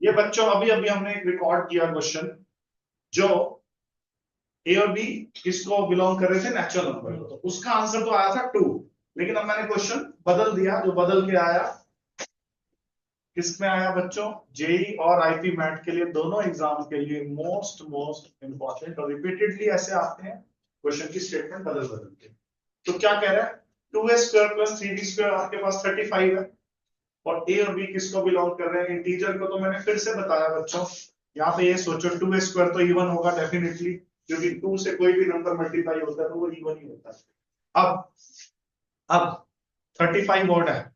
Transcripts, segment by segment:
ये बच्चों अभी अभी हमने एक रिकॉर्ड किया क्वेश्चन, जो ए और बी किसको बिलोंग कर रहे थे, नेचुरल नंबर को। तो उसका आंसर तो आया था 2, लेकिन अब मैंने क्वेश्चन बदल दिया। जो बदल के आया किसमें आया बच्चों, जेई और आईपी मैट के लिए, दोनों एग्जाम के लिए मोस्ट इंपॉर्टेंट और रिपीटेडली ऐसे आते हैं क्वेश्चन की स्टेटमेंट बदल बदल के। तो क्या कह रहा है, 2a² प्लस 3b² आपके पास 35 है, और ए और बी किसको बिलोंग कर रहे हैं, इंटीजर को। तो मैंने फिर से बताया बच्चों, यहाँ पे ये सोचो 2a² तो इवन होगा डेफिनेटली, क्योंकि 2 से कोई भी नंबर मल्टीप्लाई होता है तो वो इवन ही होता है। अब 35 ऑड है,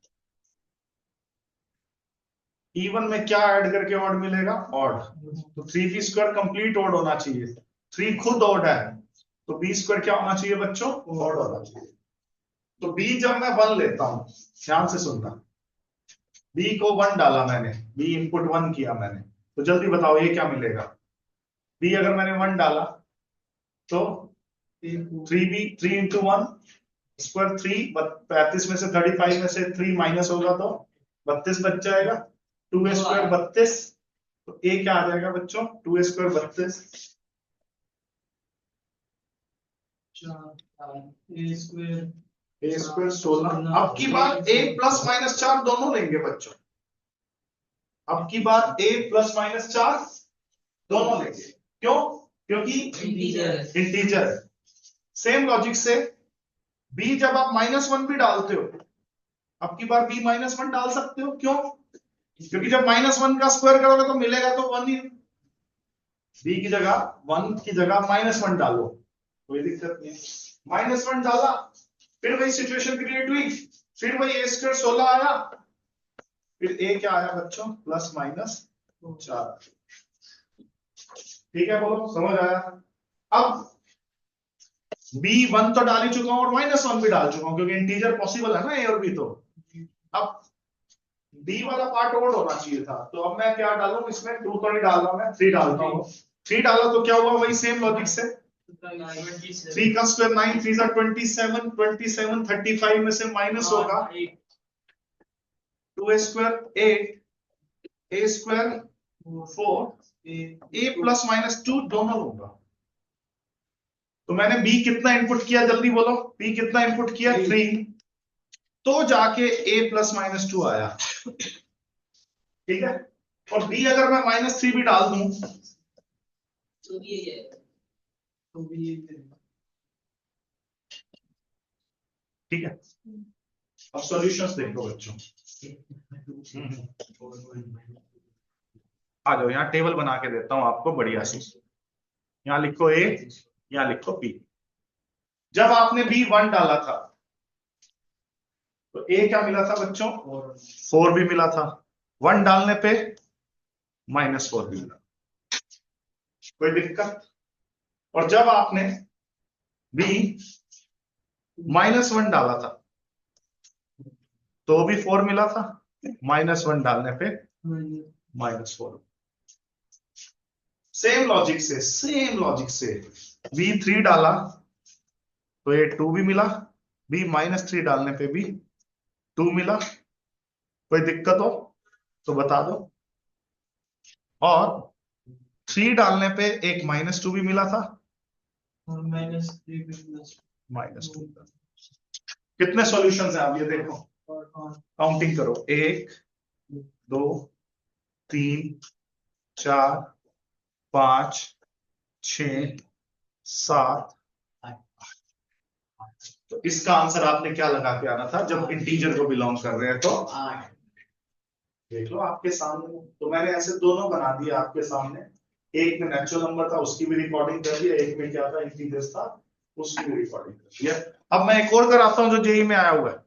इवन में क्या ऐड करके ऑड मिलेगा, ऑड। तो 3b² कंप्लीट ऑड होना चाहिए, 3 खुद ऑड है, तो b² क्या होना चाहिए बच्चों, ऑड होना चाहिए। तो b जब मैं 1 लेता हूं, ध्यान से सुनना, b को 1 डाला मैंने, b इनपुट 1 किया मैंने, तो जल्दी बताओ ये क्या मिलेगा। b अगर मैंने 1 डाला तो 3 इंटू 1 स्क्वायर 3, 35 में से 35 में से 3 माइनस होगा तो 32 बच जाएगा। 2a² 32, तो a क्या आ जाएगा बच्चों, 2a² 32, a² 16। अब की बार a प्लस माइनस 4 दोनों लेंगे बच्चों, अब की बार a प्लस माइनस 4 दोनों लेंगे। क्यों, क्योंकि इंटीजर है। सेम लॉजिक से b जब आप -1 भी डालते हो, अब की बार b -1 डाल सकते हो। क्यों, क्योंकि जब -1 का स्क्वायर करोगे तो मिलेगा तो 1 ही। b की जगह 1 की जगह -1 डालो, कोई दिक्कत नहीं है। -1 डाला, फिर वही सिचुएशन क्रिएट हुई, फिर वही a² 16 आया, फिर a क्या आया बच्चों, प्लस माइनस 4। ठीक है, बोलो समझ आया। अब b1 तो डाल ही चुका हूं और -1 भी डाल चुका हूं, क्योंकि इंटीजर पॉसिबल है ना a और b। तो अब b वाला पार्ट ओड होना चाहिए था, तो अब मैं क्या डालूं इसमें, 2 तो नहीं डाल रहा मैं, 3 डालता हूं। 3 डाला तो क्या हुआ, वही सेम लॉजिक से 3 का स्क्वायर 9, 3 जा 27, 27 35 में से माइनस होगा 2a² 8, a² 4, a plus minus 2 दोनों होगा। तो मैंने b कितना इनपुट किया, जल्दी बोलो, b कितना इनपुट किया, 3, तो जाके a प्लस माइनस 2 आया। ठीक है, और b अगर मैं -3 भी डाल दूं तो भी यही है, तो भी यही है। ठीक है, अब सॉल्यूशंस देखो बच्चों। आ जाओ, यहाँ टेबल बना के देता हूं आपको बढ़िया सी। यहाँ लिखो a, यहाँ लिखो b। जब आपने b1 डाला था तो a क्या मिला था बच्चों, 4 भी मिला था, 1 डालने पे -4 भी मिला, कोई दिक्कत। और जब आपने b -1 डाला था तो भी 4 मिला था, -1 डालने पे -4। सेम लॉजिक से b3 डाला तो ये 2 भी मिला, b -3 डालने पे भी 2 मिला, कोई दिक्कत हो तो बता दो। और 3 डालने पे एक -2 भी मिला था, और -2। कितने सॉल्यूशंस हैं आप ये देखो, काउंटिंग करो, 1 2 3 4 5 6 7। तो इसका आंसर आपने क्या लगा के आना था, जब इंटीजर को बिलोंग कर रहे हैं तो 8। देख लो आपके सामने, तो मैंने ऐसे दोनों बना दिए आपके सामने। एक में नेचुरल नंबर था, उसकी भी रिकॉर्डिंग कर दिया, एक में क्या था, इंटीजर्स था, उसकी भी रिकॉर्डिंग कर दिया। अब मैं एक और कराता हूं जो जेई में आया हुआ है।